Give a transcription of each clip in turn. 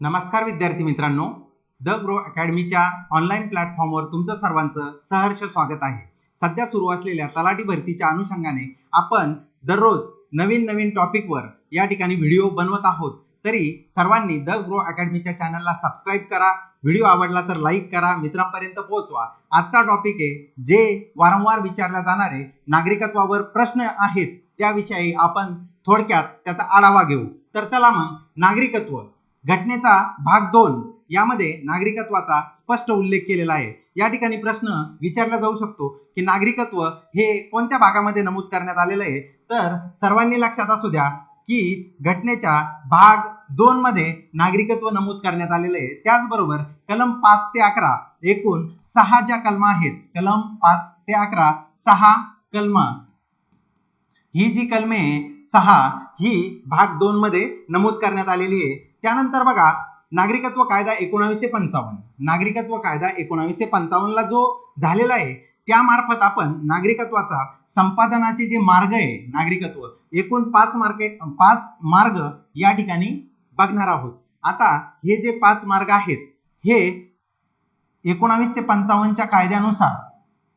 नमस्कार विद्यार्थी मित्रांनो, द ग्रो अकॅडमीच्या ऑनलाईन प्लॅटफॉर्मवर तुमचं सर्वांचं सहर्ष स्वागत आहे. सध्या सुरू असलेल्या तलाठी भरतीच्या अनुषंगाने आपण दररोज नवीन नवीन टॉपिकवर या ठिकाणी व्हिडिओ बनवत आहोत. तरी सर्वांनी द ग्रो अकॅडमीच्या चॅनलला सबस्क्राईब करा, व्हिडिओ आवडला तर लाईक करा, मित्रांपर्यंत पोहोचवा. आजचा टॉपिक आहे जे वारंवार विचारल्या जाणारे नागरिकत्वावर प्रश्न आहेत त्याविषयी आपण थोडक्यात त्याचा आढावा घेऊ. तर चला मग, नागरिकत्व घटनेचा भाग 2 यामध्ये नागरिकत्वाचा स्पष्ट उल्लेख केलेला आहे. या ठिकाणी प्रश्न विचारला जाऊ शकतो की नागरिकत्व हे कोणत्या भागामध्ये नमूद करण्यात आलेलं आहे. तर सर्वांनी लक्षात असू द्या की घटनेच्या भाग 2 मध्ये नागरिकत्व नमूद करण्यात आलेलं आहे. त्याचबरोबर कलम 5 ते 11 एकूण 6 ज्या कलमा आहेत, कलम 5 ते 11 6 कलमा, ही जी कलमे 6 ही भाग 2 मध्ये नमूद करण्यात आलेली आहे. त्यानंतर बघा, नागरिकत्व कायदा 1955, नागरिकत्व कायदा 1955 ला जो झालेला आहे त्यामार्फत आपण नागरिकत्वाचा संपादनाचे जे मार्ग आहे, नागरिकत्व एकूण 5 मार्ग या ठिकाणी बघणार आहोत. आता हे जे 5 मार्ग आहेत हे 1955च्या कायद्यानुसार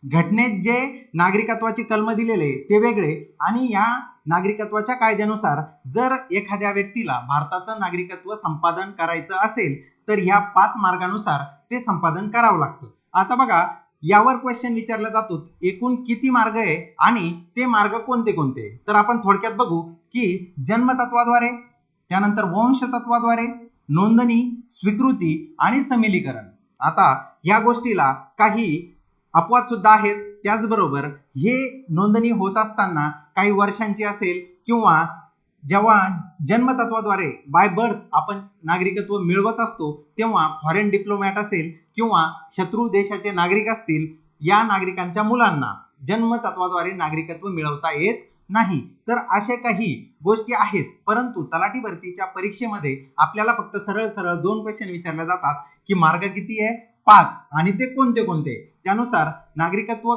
घटनेत जे नागरिकत्वाचे कलम दिलेले ते वेगळे, आणि या नागरिकत्वाच्या कायद्यानुसार जर एखाद्या व्यक्तीला भारताचं नागरिकत्व संपादन करायचं असेल तर ह्या 5 मार्गानुसार ते संपादन करावं लागतं. आता बघा, यावर क्वेश्चन विचारला जातो एकूण किती मार्ग आहे आणि ते मार्ग कोणते कोणते. तर आपण थोडक्यात बघू की जन्मतत्वाद्वारे, त्यानंतर वंशतत्वाद्वारे, नोंदणी, स्वीकृती आणि समिलीकरण. आता या गोष्टीला काही अपवाद सुद्धा आहेत. त्याचबरोबर हे नोंदणी होत असताना काही वर्षांची असेल किंवा जेव्हा जन्मतत्वाद्वारे बाय बर्थ आपण नागरिकत्व मिळवत असतो तेव्हा फॉरेन डिप्लोमॅट असेल किंवा शत्रू देशाचे नागरिक असतील, या नागरिकांच्या मुलांना जन्मतत्वाद्वारे नागरिकत्व मिळवता येत नाही. तर असे काही गोष्टी आहेत. परंतु तलाठी भरतीच्या परीक्षेमध्ये आपल्याला फक्त सरळ सरळ 2 क्वेश्चन विचारले जातात की मार्ग किती आहे, 5, आणि ते कोणते कोणते. त्यानुसार नागरिकत्व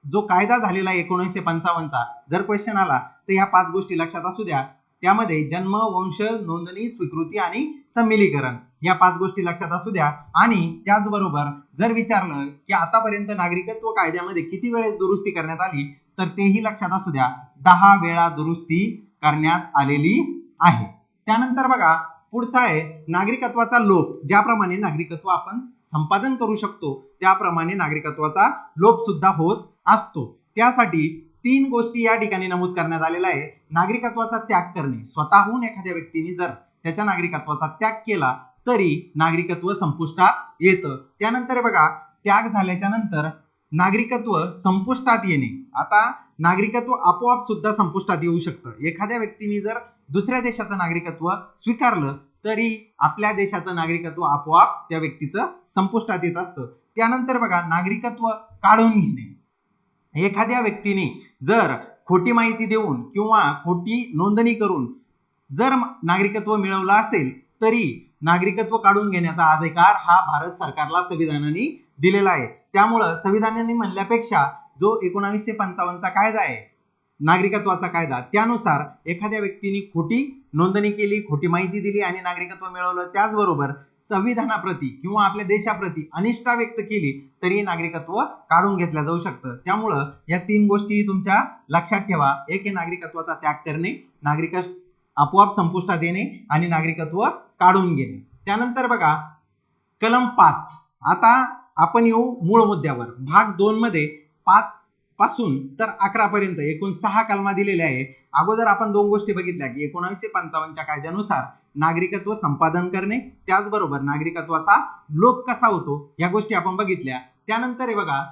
जो कायदा झालेला आहे 1955चा, जर क्वेश्चन आला तर ह्या 5 गोष्टी लक्षात असू द्या. त्यामध्ये जन्म, वंश, नोंदणी, स्वीकृती आणि समिलीकरण या 5 गोष्टी लक्षात असू द्या. आणि त्याचबरोबर जर विचारलं की आतापर्यंत नागरिकत्व कायद्यामध्ये किती वेळेस दुरुस्ती करण्यात आली तर तेही लक्षात असू द्या, 10 वेळा दुरुस्ती करण्यात आलेली आहे. त्यानंतर बघा, पुढचा आहे नागरिकत्वाचा लोप. ज्याप्रमाणे नागरिकत्व आपण संपादन करू शकतो त्याप्रमाणे नागरिकत्वाचा लोप सुद्धा होत असतो. त्यासाठी 3 गोष्टी या ठिकाणी नमूद करण्यात आलेल्या आहे. नागरिकत्वाचा त्याग करणे, स्वतःहून एखाद्या व्यक्तीने जर त्याच्या नागरिकत्वाचा त्याग केला तरी नागरिकत्व संपुष्टात येतं. त्यानंतर बघा, त्याग झाल्याच्या नंतर नागरिकत्व संपुष्टात येणे. आता नागरिकत्व आपोआप सुद्धा संपुष्टात येऊ शकतं. एखाद्या व्यक्तीने जर दुसऱ्या देशाचं नागरिकत्व स्वीकारलं तरी आपल्या देशाचं नागरिकत्व आपोआप त्या व्यक्तीचं संपुष्टात येत असतं. त्यानंतर बघा, नागरिकत्व काढून घेणे. एखाद्या व्यक्तीने जर खोटी माहिती देऊन किंवा खोटी नोंदणी करून जर नागरिकत्व मिळवलं असेल तरी नागरिकत्व काढून घेण्याचा अधिकार हा भारत सरकारला संविधानाने दिलेला आहे. त्यामुळं संविधानाने म्हणल्यापेक्षा जो 1955चा कायदा आहे, नागरिकत्वाचा कायदा, त्यानुसार एखाद्या व्यक्तीने खोटी नोंदणी केली, खोटी माहिती दिली आणि नागरिकत्व मिळवलं, त्याचबरोबर संविधानाप्रती किंवा आपल्या देशाप्रती अनिष्टा व्यक्त केली तरी नागरिकत्व काढून घेतलं जाऊ शकतं. त्यामुळं या 3 गोष्टी तुमच्या लक्षात ठेवा. एक आहे नागरिकत्वाचा त्याग करणे, नागरिकत्व आपोआप संपुष्टात येणे आणि नागरिकत्व काढून घेणे. त्यानंतर बघा, कलम 5. आता आपण येऊ मूळ मुद्द्यावर. भाग 2 मध्ये 5 पासून तर 11 पर्यंत एकूण 6 कलमा दिलेल्या आहे. अगोदर आपण 2 गोष्टी बघितल्या की 1955च्या कायद्यानुसार नागरिकत्व संपादन करणे, त्याचबरोबर नागरिकत्वाचा लोप कसा होतो या गोष्टी आपण बघितल्या. त्यानंतर आहे बघा,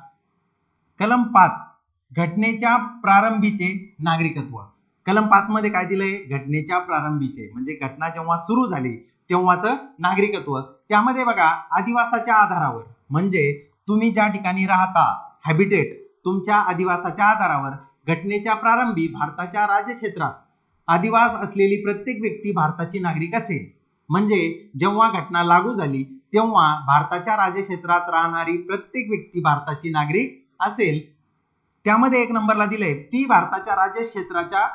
कलम 5 घटनेच्या प्रारंभीचे नागरिकत्व. कलम 5 मध्ये काय दिलंय, घटनेच्या प्रारंभीचे म्हणजे घटना जेव्हा सुरू झाली तेव्हाचं नागरिकत्व. त्यामध्ये बघा, अधिवासाच्या आधारावर म्हणजे तुम्ही ज्या ठिकाणी राहता, हॅबिटेट, तुमच्या अधिवासाच्या आधारावर घटनेच्या प्रारंभी भारताच्या राज्यक्षेत्रात अधिवास असलेली प्रत्येक व्यक्ती भारताची नागरिक असेल. म्हणजे जेव्हा घटना लागू झाली तेव्हा भारताच्या राज्यक्षेत्रात राहणारी प्रत्येक व्यक्ती भारताची नागरिक असेल. त्यामध्ये 1 नंबरला दिलंय, ती भारताच्या राज्यक्षेत्राच्या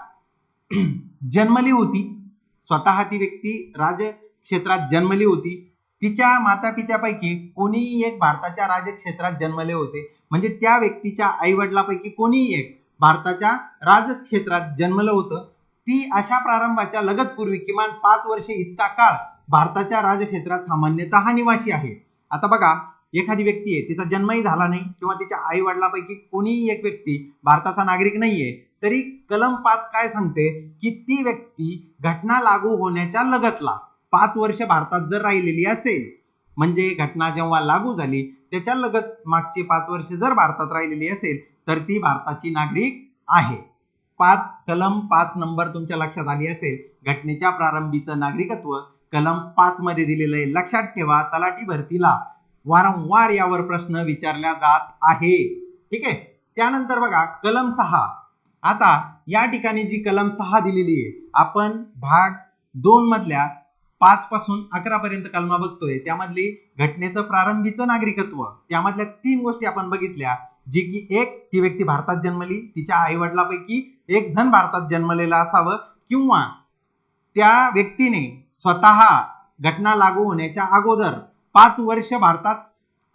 जन्मली होती, स्वतः ती व्यक्ती क्षेत्रात जन्मली होती, तिच्या मातापित्यापैकी कोणीही एक भारताच्या राजक्षेत्रात जन्मले होते, म्हणजे त्या व्यक्तीच्या आई वडिलांपैकी कोणीही एक भारताच्या राजक्षेत्रात जन्मलं होतं, ती अशा प्रारंभाच्या लगतपूर्वी किमान 5 वर्षे इतका काळ भारताच्या राजक्षेत्रात सामान्यतः निवासी आहे. आता बघा, एखादी व्यक्ती आहे, तिचा जन्मही झाला नाही किंवा तिच्या आई वडिलांपैकी कोणीही एक व्यक्ती भारताचा नागरिक नाहीये, तरी कलम 5 काय सांगते की ती व्यक्ती घटना लागू होण्याच्या लगतला 5 वर्ष भारतात जर राहिलेली असेल, म्हणजे घटना जेव्हा लागू झाली त्याच्या लगत मागची 5 वर्ष जर भारतात राहिलेली असेल तर ती भारताची नागरिक आहे. कलम 5 नंबर तुमच्या लक्षात आली असेल. घटनेच्या प्रारंभीचं नागरिकत्व कलम 5 मध्ये दिलेलं आहे. लक्षात ठेवा, तलाठी भरतीला वारंवार यावर प्रश्न विचारला जात आहे. ठीक आहे. त्यानंतर बघा कलम 6. आता या ठिकाणी जी कलम 6 दिलेली आहे, आपण भाग 2 मधल्या 5 पासून 11 पर्यंत कलमा बघतोय. त्यामधली घटनेचं प्रारंभीचं नागरिकत्व, त्यामधल्या 3 गोष्टी आपण बघितल्या, जी की एक, ती व्यक्ती भारतात जन्मली, तिच्या आई वडिलांपैकी एक जण भारतात जन्मलेला असावं, किंवा त्या व्यक्तीने स्वतः घटना लागू होण्याच्या अगोदर 5 वर्ष भारतात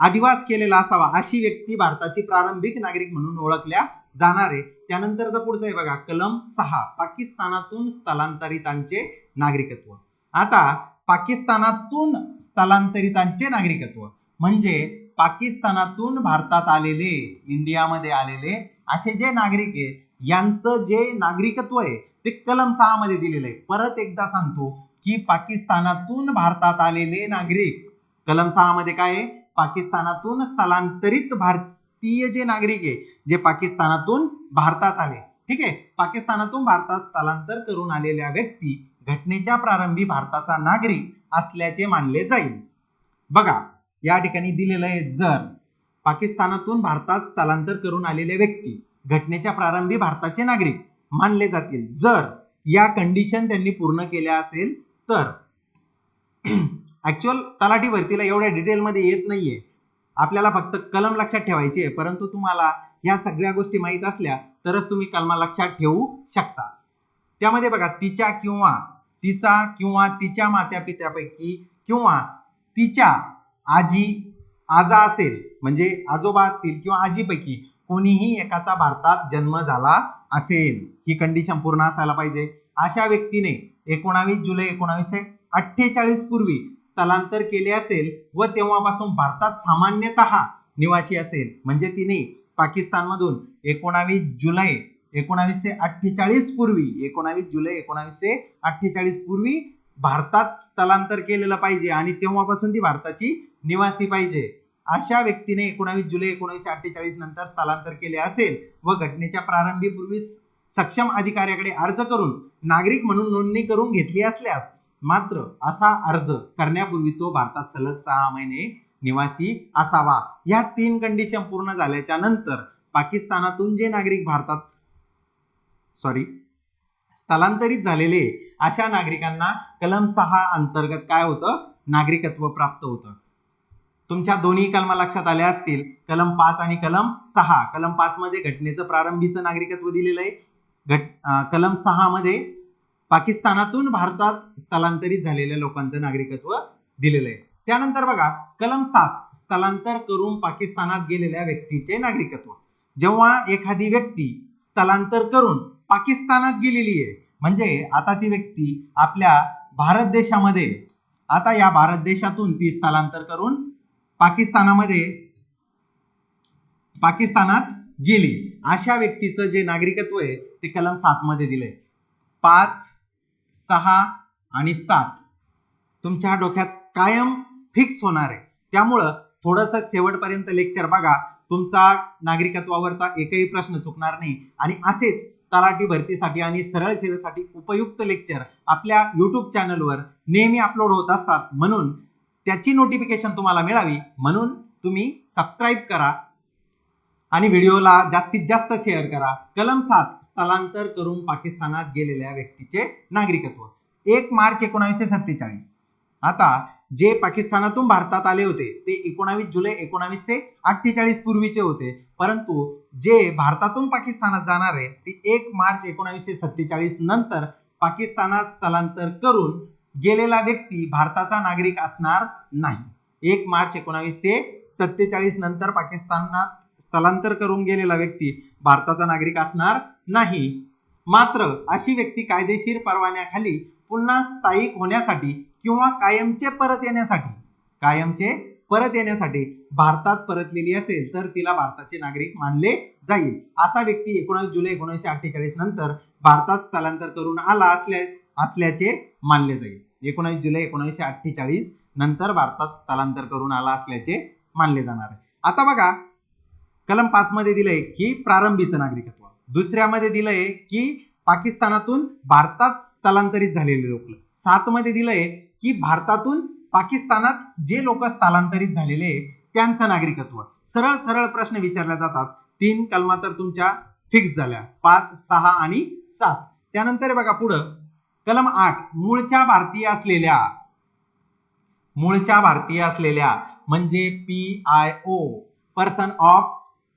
अधिवास केलेला असावा, अशी व्यक्ती भारताची प्रारंभिक नागरिक म्हणून ओळखल्या जाणार आहे. त्यानंतरचं पुढचं आहे बघा कलम 6, पाकिस्तानातून स्थलांतरितांचे नागरिकत्व. आता पाकिस्तानातून स्थलांतरितांचे नागरिकत्व म्हणजे पाकिस्तानातून भारतात आलेले, इंडियामध्ये आलेले असे जे नागरिक आहे, यांचं जे नागरिकत्व आहे ते कलम 6 मध्ये दिलेलं आहे. परत एकदा सांगतो की पाकिस्तानातून भारतात आलेले नागरिक, कलम 6 मध्ये काय आहे, पाकिस्तानातून स्थलांतरित भारतीय जे नागरिक आहे, जे पाकिस्तानातून भारतात आले. ठीक आहे. पाकिस्तानातून भारतात स्थलांतर करून आलेल्या व्यक्ती घटनेच्या प्रारंभी भारताचा नागरिक असल्याचे मानले जाईल. बघा या ठिकाणी दिलेलं आहे, जर पाकिस्तानातून भारतात स्थलांतर करून आलेले व्यक्ती घटनेच्या प्रारंभी भारताचे नागरिक मानले जातील जर या कंडिशन त्यांनी पूर्ण केल्या असेल तर. ऍक्च्युअल तलाठी भरतीला एवढ्या डिटेलमध्ये येत नाहीये, आपल्याला फक्त कलम लक्षात ठेवायची आहे, परंतु तुम्हाला या सगळ्या गोष्टी माहीत असल्या तरच तुम्ही कलमा लक्षात ठेवू शकता. त्यामध्ये बघा, तिचा किंवा तिच्या मातापित्यापैकी किंवा तिच्या आजा असेल, म्हणजे आजोबा असतील किंवा आजीपैकी कोणीही एकाचा भारतात जन्म झाला असेल, ही कंडिशन पूर्ण असायला पाहिजे. अशा व्यक्तीने 19 जुलै 1948 पूर्वी स्थलांतर केले असेल व तेव्हापासून भारतात सामान्यतः निवासी असेल, म्हणजे तिने पाकिस्तानमधून 19 जुलै 1948 पूर्वी भारतात स्थलांतर केलेलं पाहिजे आणि तेव्हापासून ती भारताची निवासी पाहिजे. अशा व्यक्तीने 19 जुलै 1948 नंतर स्थलांतर केले असेल व घटनेच्या प्रारंभीपूर्वी सक्षम अधिकाऱ्याकडे अर्ज करून नागरिक म्हणून नोंदणी करून घेतली असल्यास मात्र असा अर्ज करण्यापूर्वी तो भारतात सलग 6 महिने निवासी असावा. या 3 कंडिशन पूर्ण झाल्याच्या नंतर पाकिस्तानातून जे नागरिक भारतात स्थलांतरित झालेले अशा नागरिकांना कलम 6 अंतर्गत काय होतं, नागरिकत्व प्राप्त होतं. तुमच्या दोन्ही कलमा लक्षात आल्या असतील, कलम 5 आणि कलम 6. कलम 5 मध्ये घटनेचं प्रारंभीचं नागरिकत्व दिलेलं आहे, कलम 6 मध्ये पाकिस्तानातून भारतात स्थलांतरित झालेल्या लोकांचं नागरिकत्व दिलेलं आहे. त्यानंतर बघा कलम 7, स्थलांतर करून पाकिस्तानात गेलेल्या व्यक्तीचे नागरिकत्व. जेव्हा एखादी व्यक्ती स्थलांतर करून पाकिस्तानात गेलेली आहे, म्हणजे आता ती व्यक्ती आपल्या भारत देशामध्ये, आता या भारत देशातून ती स्थलांतर करून पाकिस्तानात गेली, अशा व्यक्तीचं जे नागरिकत्व आहे ते कलम 7 मध्ये दिलंय. 5, 6 आणि 7 तुमच्या डोक्यात कायम फिक्स होणार आहे. त्यामुळं थोडंसं शेवटपर्यंत लेक्चर बघा, तुमचा नागरिकत्वावरचा एकही प्रश्न चुकणार नाही. आणि असेच तलाठी भरतीसाठी आणि सरळ सेवेसाठी उपयुक्त लेक्चर आपल्या YouTube चॅनलवर नेहमी अपलोड होत असतात, म्हणून त्याची नोटिफिकेशन तुम्हाला मिळावी म्हणून तुम्ही सबस्क्राईब करा आणि व्हिडिओला जास्तीत जास्त शेअर करा. कलम 7, स्थलांतर करून पाकिस्तानात गेलेल्या व्यक्तीचे नागरिकत्व. 1 मार्च 1947. आता जे पाकिस्तानातून भारतात आले होते ते 19 जुलै 1948 पूर्वीचे होते, परंतु जे भारतातून पाकिस्तानात जाणार आहे ते 1 मार्च 1947 नंतर पाकिस्तानात स्थलांतर करून गेलेला व्यक्ती भारताचा नागरिक असणार नाही। 1 मार्च 1947 नंतर पाकिस्तानात स्थलांतर करून गेलेला व्यक्ती भारताचा नागरिक असणार नाही। मात्र अशी व्यक्ती कायदेशीर परवान्याखाली पुन्हा स्थायिक होण्यासाठी किंवा कायमचे परत येण्यासाठी भारतात परतलेली असेल तर तिला भारताचे नागरिक मानले जाईल। असा व्यक्ती 19 जुलै 1948 नंतर भारतात स्थलांतर करून आला असल्याचे मानले जाईल। 19 जुलै 1948 नंतर भारतात स्थलांतर करून आला असल्याचे मानले जाणार आहे। आता बघा, कलम 5 मध्ये दिलंय की प्रारंभीचं नागरिकत्व, दुसऱ्यामध्ये दिलंय की पाकिस्तानातून भारतात स्थलांतरित झालेले लोक, 7 मध्ये दिलंय की भारतातून पाकिस्तानात जे लोक स्थलांतरित झालेले त्यांचं नागरिकत्व। सरळ सरळ प्रश्न विचारले जातात। 3 कलमा तर तुमच्या फिक्स झाल्या, 5, 6 आणि 7। त्यानंतर बघा पुढं कलम 8, मूळच्या भारतीय असलेल्या म्हणजे PIO, person of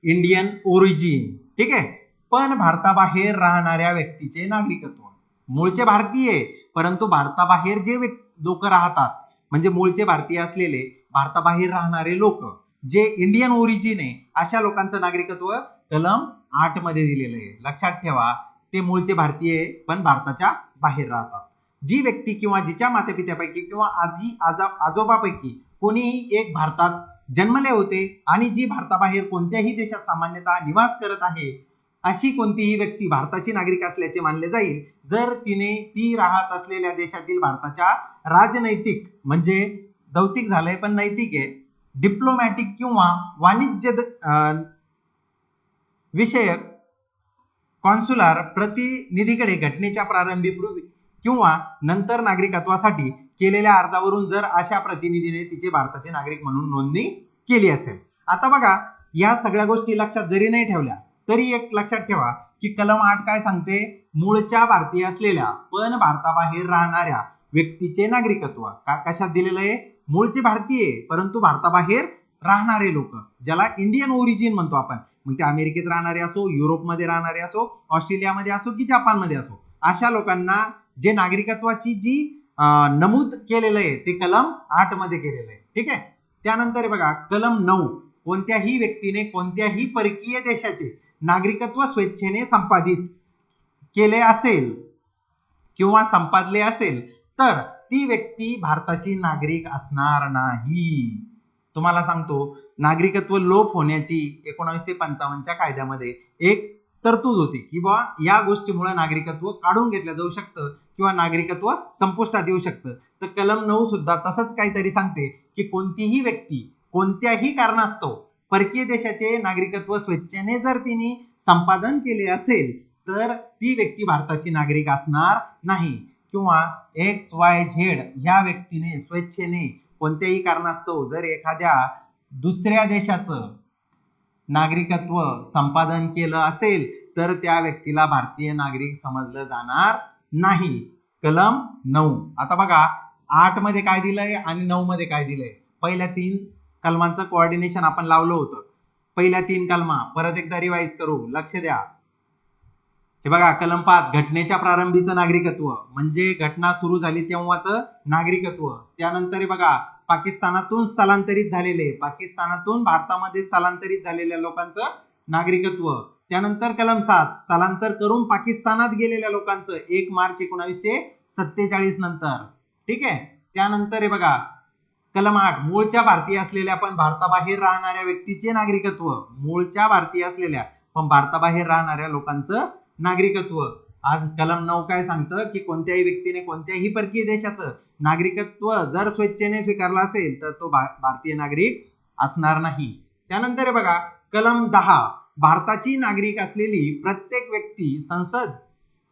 Indian origin, ठीक आहे, पण भारताबाहेर राहणाऱ्या व्यक्तीचे नागरिकत्व। मूळचे भारतीय परंतु भारताबाहेर जे लोक राहतात म्हणजे मूळचे भारतीय असलेले भारताबाहेर राहणारे लोक जे इंडियन ओरिजिन आहे अशा लोकांचं नागरिकत्व कलम 8 मध्ये दिलेलं आहे। लक्षात ठेवा, ते मूळचे भारतीय पण भारताच्या बाहेर राहतात। जी व्यक्ती किंवा जिच्या मातापित्यापैकी किंवा आजोबापैकी कोणीही एक भारतात जन्मले होते आणि जी भारताबाहेर कोणत्याही देशात सामान्यतः निवास करत आहे अशी कोणतीही व्यक्ती भारताची नागरिक असल्याचे मानले जाईल जर ती राहत असलेल्या देशातील भारताच्या राजनैतिक म्हणजे दौतिक झालंय पण नैतिक आहे, डिप्लोमॅटिक किंवा वाणिज्य विषयक कॉन्सुलर प्रतिनिधीकडे घटनेच्या प्रारंभीपूर्वी किंवा नंतर नागरिकत्वासाठी केलेल्या अर्जावरून जर अशा प्रतिनिधीने तिचे भारताचे नागरिक म्हणून नोंदणी केली असेल। आता बघा, या सगळ्या गोष्टी लक्षात जरी नाही ठेवल्या तरी एक लक्षात ठेवा की कलम 8 काय सांगते, मूळच्या भारतीय असलेल्या पण भारताबाहेर राहणाऱ्या व्यक्तीचे नागरिकत्व कशात दिलेलं आहे, मूळचे भारतीय परंतु भारताबाहेर राहणारे लोक ज्याला इंडियन ओरिजिन म्हणतो आपण, मग ते अमेरिकेत राहणारे असो, युरोपमध्ये राहणारे असो, ऑस्ट्रेलियामध्ये असो की जपानमध्ये असो, अशा लोकांना जे नागरिकत्वाची जी नमूद केलेलं आहे ते कलम 8 मध्ये केलेलं आहे, ठीक आहे। त्यानंतर बघा कलम 9, कोणत्याही व्यक्तीने कोणत्याही परकीय देशाचे नागरिकत्व स्वेच्छेने संपादित केले असेल किंवा संपादले असेल तर ती व्यक्ती भारताची नागरिक असणार नाही। तुम्हाला सांगतो, नागरिकत्व लोप होण्याची 1955च्या कायद्यामध्ये एक तरतूद होती की बा या गोष्टीमुळे नागरिकत्व काढून घेतलं जाऊ शकतं किंवा नागरिकत्व संपुष्टात येऊ शकतं। तर कलम 9 सुद्धा तसंच काहीतरी सांगते की कोणतीही व्यक्ती कोणत्याही कारणास्तव परकीय देशाचे नागरिकत्व स्वेच्छेने जर तिने संपादन केले असेल तर ती व्यक्ती भारताची नागरिक असणार नाही। किंवा XYZ ह्या व्यक्तीने स्वेच्छेने कोणत्याही कारणास्तव जर एखाद्या दुसऱ्या देशाचं नागरिकत्व संपादन केलं असेल तर त्या व्यक्तीला भारतीय नागरिक समजलं जाणार नाही। कलम 9। आता बघा 8 मध्ये काय दिलंय आणि 9 मध्ये काय दिलंय, पहिल्या 3 कलमांचं कोऑर्डिनेशन आपण लावलं होतं। पहिल्या 3 कलमा परत एकदा रिवाइज करू, लक्ष द्या। हे बघा कलम 5, घटनेच्या प्रारंभीचं नागरिकत्व म्हणजे घटना सुरू झाली तेव्हाचं नागरिकत्व। त्यानंतर बघा पाकिस्तानातून भारतामध्ये स्थलांतरित झालेल्या लोकांचं नागरिकत्व। त्यानंतर कलम 7, स्थलांतर करून पाकिस्तानात गेलेल्या लोकांचं 1 मार्च 1947 नंतर, ठीक आहे। त्यानंतर हे बघा कलम 8, मूळच्या भारतीय असलेल्या पण भारताबाहेर राहणाऱ्या व्यक्तीचे नागरिकत्व, मूळच्या भारतीय असलेल्या पण भारताबाहेर राहणाऱ्या लोकांचं नागरिकत्व। आज कलम 9 काय सांगतं की कोणत्याही व्यक्तीने कोणत्याही परकीय देशाचं नागरिकत्व जर स्वेच्छेने स्वीकारलं असेल तर तो भारतीय नागरिक असणार नाही। त्यानंतर बघा कलम 10, भारताची नागरिक असलेली प्रत्येक व्यक्ती संसद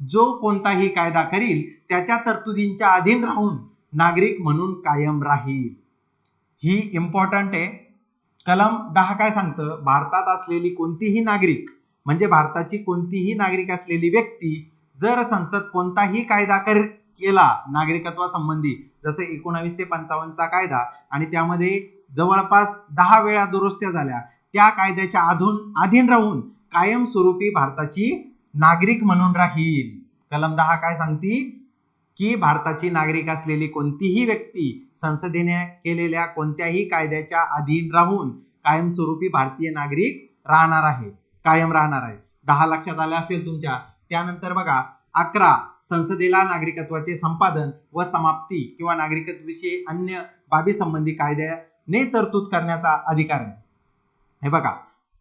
जो कोणताही कायदा करील त्याच्या तरतुदींच्या अधीन राहून नागरिक म्हणून कायम राहील। ही इम्पॉर्टंट आहे। कलम 10 काय सांगतं, भारतात असलेली कोणतीही नागरिक म्हणजे भारताची कोणतीही नागरिक असलेली व्यक्ती जर संसद कोणताही कायदा केला नागरिकत्वासंबंधी, जसं 1955चा कायदा आणि त्यामध्ये जवळपास 10 वेळा दुरुस्त्या झाल्या, त्या कायद्याच्या अधीन राहून कायमस्वरूपी भारताची नागरिक म्हणून राहील। कलम 10 काय सांगती, की भारताची नागरिक असलेली कोणतीही व्यक्ती संसदेने केलेल्या कोणत्याही कायद्याच्या अधीन राहून कायमस्वरूपी भारतीय नागरिक राहणार आहे, कायम राहणार आहे. 10 लक्षात आलं असेल तुमच्या. त्यानंतर बघा 11 संसदेला नागरिकत्वाचे संपादन व समाप्ती किंवा नागरिकत्वाविषयी अन्य बाबी संबंधी कायद्याने तरतूद करण्याचा अधिकार आहे. हे बघा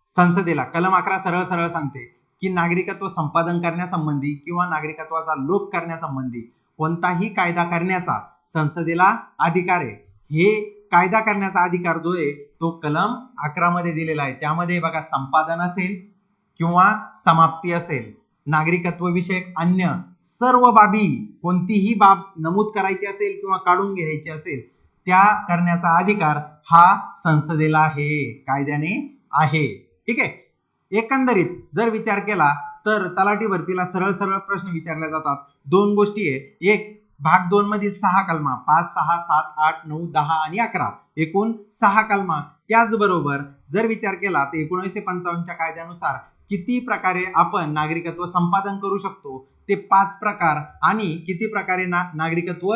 संसदेला कलम 11 सरळ सरळ सांगते की नागरिकत्व संपादन करण्यासंबंधी किंवा नागरिकत्वाचा लोप करण्यासंबंधी कोणताही कायदा करण्याचा संसदेला अधिकार आहे. हे कायदा करण्याचा अधिकार जो आहे तो कलम 11 मध्ये दिलेला आहे. त्यामध्ये बघा संपादन असेल किंवा समाप्ती असेल, नागरिकत्व विषयक अन्य सर्व बाबी, कोणतीही बाब नमूद करायची असेल किंवा काढून घ्यायची असेल त्या करण्याचा अधिकार हा संसदेला आहे, कायद्याने आहे. ठीक आहे. एकंदरीत जर विचार केला तर तलाठी भरतीला सरळ सरळ प्रश्न विचारले जातात. 2 गोष्टी आहे. एक भाग 2 मधील 6 कलमा 5, 6, 7, 8, 9, 10 आणि 11 एकूण 6 कलमा. त्याचबरोबर जर विचार केला तर 1955च्या कायद्यानुसार किती प्रकारे आपण नागरिकत्व संपादन करू शकतो ते 5 प्रकार आणि किती प्रकारे नागरिकत्व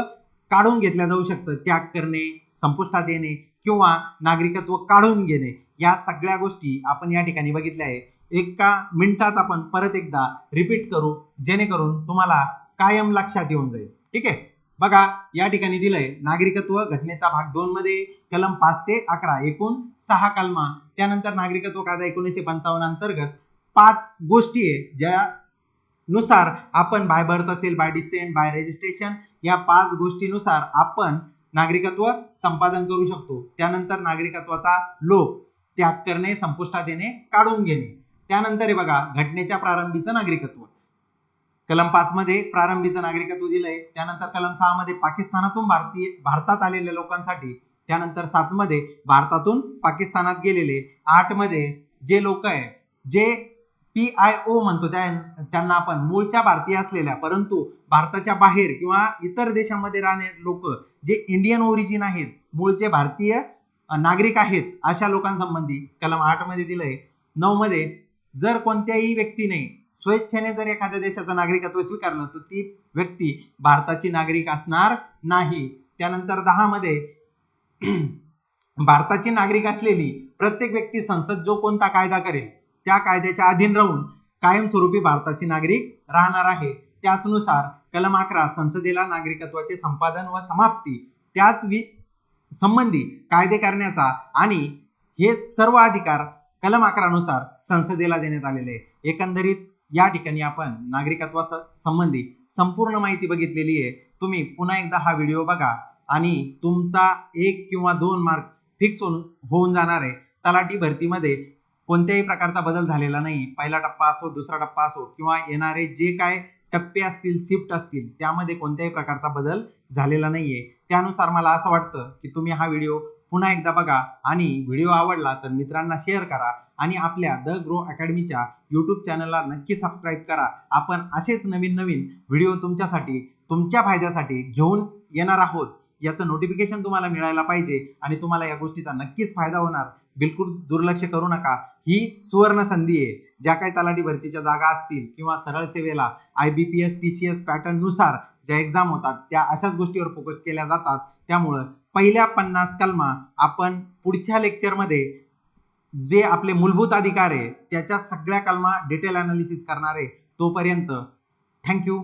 काढून घेतल्या जाऊ शकतं, त्याग करणे, संपुष्टात येणे किंवा नागरिकत्व काढून घेणे, या सगळ्या गोष्टी आपण या ठिकाणी बघितल्या आहे. एका मिनिटात आपण परत एकदा रिपीट करू जेणेकरून तुम्हाला कायम लक्षात येऊन जाईल. ठीक आहे. बघा या ठिकाणी दिलंय नागरिकत्व घटनेचा भाग 2 मध्ये कलम 5 ते 11 एकूण 6 कलमा. त्यानंतर नागरिकत्व कायदा 1955 अंतर्गत 5 गोष्टी आहे ज्यानुसार आपण बाय बर्थ असेल, बाय डिसेंट, बाय रजिस्ट्रेशन या 5 गोष्टीनुसार आपण नागरिकत्व संपादन करू शकतो. त्यानंतर नागरिकत्वाचा लोप, त्याग करणे, संपुष्टात येणे, काढून घेणे. त्यानंतर हे बघा घटनेच्या प्रारंभीचं नागरिकत्व कलम 5 मध्ये प्रारंभीचं नागरिकत्व दिलंय. त्यानंतर कलम 6 मध्ये पाकिस्तानातून भारतात आलेल्या लोकांसाठी. त्यानंतर 7 मध्ये भारतातून पाकिस्तानात गेलेले. 8 मध्ये जे लोक आहे जे PIO म्हणतो त्यांना आपण मूळच्या भारतीय असलेल्या परंतु भारताच्या बाहेर किंवा इतर देशांमध्ये राहणारे लोक जे इंडियन ओरिजिन आहेत, मूळचे भारतीय नागरिक आहेत, अशा लोकांसंबंधी कलम 8 मध्ये दिलंय. 9 मध्ये जर कोणत्याही व्यक्तीने स्वेच्छेने जर एखाद्या देशाचं नागरिकत्व स्वीकारलं तर ती व्यक्ती भारताची नागरिक असणार नाही. त्यानंतर 10 मध्ये भारताची नागरिक असलेली प्रत्येक व्यक्ती संसद जो कोणता कायदा करेल त्या कायद्याच्या अधीन राहून कायमस्वरूपी भारताची नागरिक राहणार आहे. त्याचनुसार कलम 11 संसदेला नागरिकत्वाचे संपादन व समाप्ती त्याच संबंधी कायदे करण्याचा आणि हे सर्व अधिकार कलम 11 नुसार संसदेला देण्यात आलेले आहे. एकंदरीत या ठिकाणी आपण नागरिकत्वा संबंधी संपूर्ण माहिती बघितलेली आहे. तुम्ही पुन्हा एकदा हा व्हिडिओ बघा आणि तुमचा 1 किंवा 2 मार्क फिक्स होऊन जाणार आहे. तलाठी भरतीमध्ये कोणत्याही प्रकारचा बदल झालेला नाही. पहिला टप्पा असो, दुसरा टप्पा असो किंवा येणारे जे काय टप्पे असतील, शिफ्ट असतील, त्यामध्ये कोणत्याही प्रकारचा बदल झालेला नाहीये. त्यानुसार मला असं वाटतं की तुम्ही हा व्हिडिओ पुन्हा एकदा बघा आणि व्हिडिओ आवडला तर मित्रांना शेअर करा आणि आपल्या द ग्रो अकॅडमीच्या यूट्यूब चॅनलला नक्की सबस्क्राईब करा. आपण असेच नवीन नवीन व्हिडिओ तुमच्यासाठी, तुमच्या फायद्यासाठी घेऊन येणार आहोत. याचं नोटिफिकेशन तुम्हाला मिळायला पाहिजे आणि तुम्हाला या गोष्टीचा नक्कीच फायदा होणार. बिलकुल दुर्लक्ष करू नका. ही सुवर्ण संधी आहे. ज्या काही तलाठी भरतीच्या जागा असतील किंवा सरळ सेवेला IBPS TCS पॅटर्न नुसार ज्या एक्झाम होतात त्या अशाच गोष्टीवर फोकस केल्या जातात. त्यामुळं पहिल्या 50 कलमा आपण पुढच्या लेक्चरमध्ये जे आपले मूलभूत अधिकार आहे त्याच्या सगळ्या कलमा डिटेल अनालिसिस करणार आहे. तोपर्यंत थँक्यू.